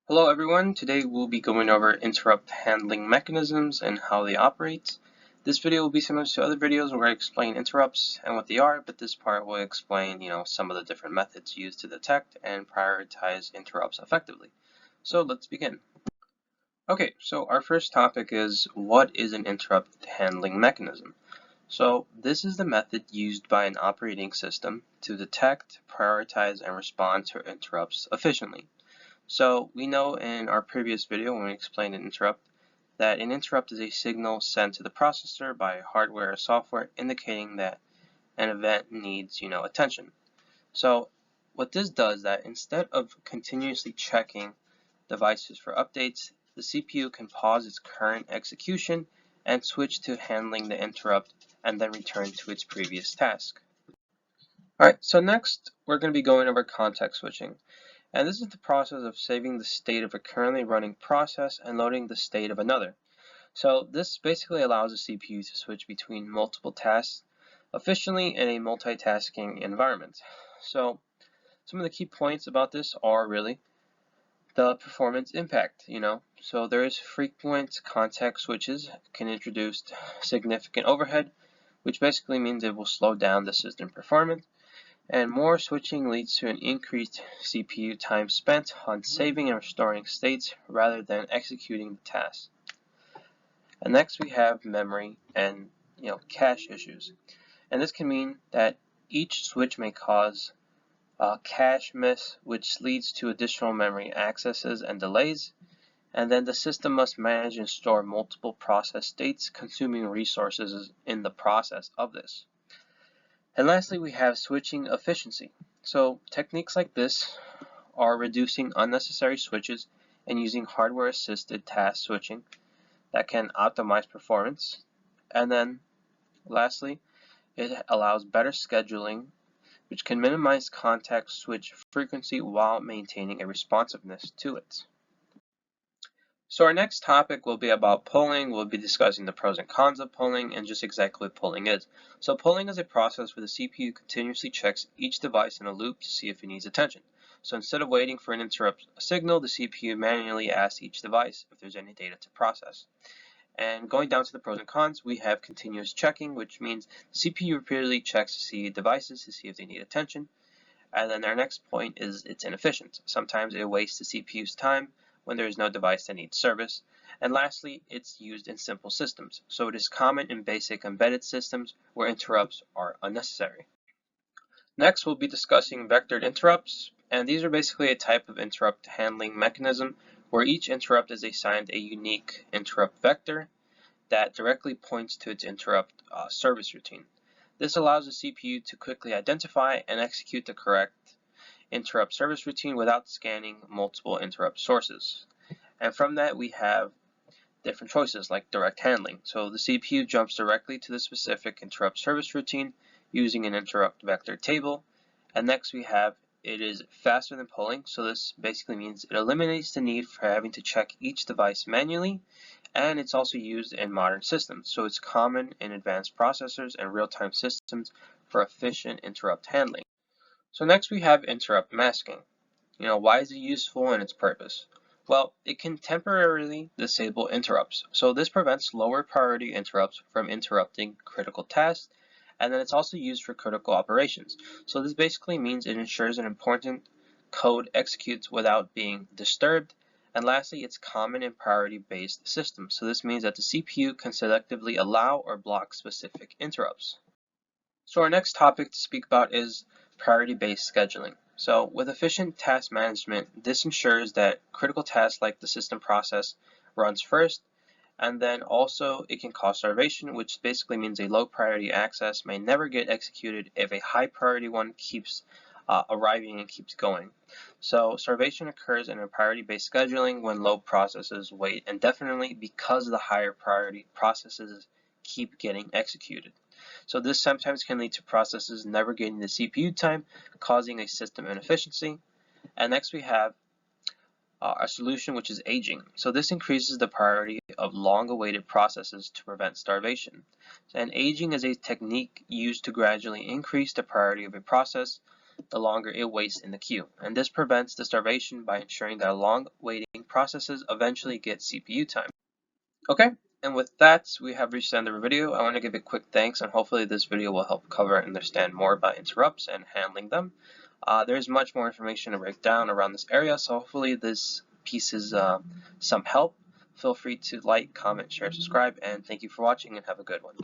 Hello everyone, today we'll be going over interrupt handling mechanisms and how they operate. This video will be similar to other videos where I explain interrupts and what they are, but this part will explain, some of the different methods used to detect and prioritize interrupts effectively. So let's begin. Okay, so our first topic is what is an interrupt handling mechanism? So this is the method used by an operating system to detect, prioritize, and respond to interrupts efficiently. So we know in our previous video when we explained an interrupt that an interrupt is a signal sent to the processor by hardware or software indicating that an event needs, attention. So what this does is that instead of continuously checking devices for updates, the CPU can pause its current execution and switch to handling the interrupt and then return to its previous task. Alright, so next we're going to be going over context switching. And this is the process of saving the state of a currently running process and loading the state of another. So this basically allows the CPU to switch between multiple tasks efficiently in a multitasking environment. So some of the key points about this are really the performance impact, So there is frequent context switches can introduce significant overhead, which basically means it will slow down the system performance. And more switching leads to an increased CPU time spent on saving and restoring states rather than executing the task. And next we have memory and cache issues. And this can mean that each switch may cause a cache miss, which leads to additional memory accesses and delays. And then the system must manage and store multiple process states, consuming resources in the process of this. And lastly, we have switching efficiency. So techniques like this are reducing unnecessary switches and using hardware-assisted task switching that can optimize performance. And then lastly, it allows better scheduling, which can minimize context switch frequency while maintaining a responsiveness to it. So our next topic will be about polling. We'll be discussing the pros and cons of polling and just exactly what polling is. So polling is a process where the CPU continuously checks each device in a loop to see if it needs attention. So instead of waiting for an interrupt signal, the CPU manually asks each device if there's any data to process. And going down to the pros and cons, we have continuous checking, which means the CPU repeatedly checks to see devices to see if they need attention. And then our next point is it's inefficient. Sometimes it wastes the CPU's time when there is no device that needs service. And lastly, it's used in simple systems. So it is common in basic embedded systems where interrupts are unnecessary. Next, we'll be discussing vectored interrupts. And these are basically a type of interrupt handling mechanism where each interrupt is assigned a unique interrupt vector that directly points to its interrupt service routine. This allows the CPU to quickly identify and execute the correct interrupt service routine without scanning multiple interrupt sources. And from that we have different choices like direct handling. So the CPU jumps directly to the specific interrupt service routine using an interrupt vector table. And next we have it is faster than polling, so this basically means it eliminates the need for having to check each device manually, and it's also used in modern systems, so it's common in advanced processors and real-time systems for efficient interrupt handling. So next we have interrupt masking. Why is it useful and its purpose? Well, it can temporarily disable interrupts. So this prevents lower priority interrupts from interrupting critical tasks, and then it's also used for critical operations. So this basically means it ensures an important code executes without being disturbed. And lastly, it's common in priority-based systems. So this means that the CPU can selectively allow or block specific interrupts. So our next topic to speak about is priority-based scheduling. So with efficient task management, this ensures that critical tasks like the system process runs first, and then also it can cause starvation, which basically means a low priority access may never get executed if a high priority one keeps arriving and keeps going. So starvation occurs in a priority-based scheduling when low processes wait indefinitely because the higher priority processes keep getting executed. So this sometimes can lead to processes never getting the CPU time, causing a system inefficiency. And next we have a solution which is aging. So this increases the priority of long-awaited processes to prevent starvation. And aging is a technique used to gradually increase the priority of a process the longer it waits in the queue, and this prevents the starvation by ensuring that long waiting processes eventually get CPU time. Okay, and with that, we have reached the end of the video. I want to give a quick thanks, and hopefully this video will help cover and understand more about interrupts and handling them. There's much more information to break down around this area, so hopefully this piece is some help. Feel free to like, comment, share, subscribe, and thank you for watching, and have a good one.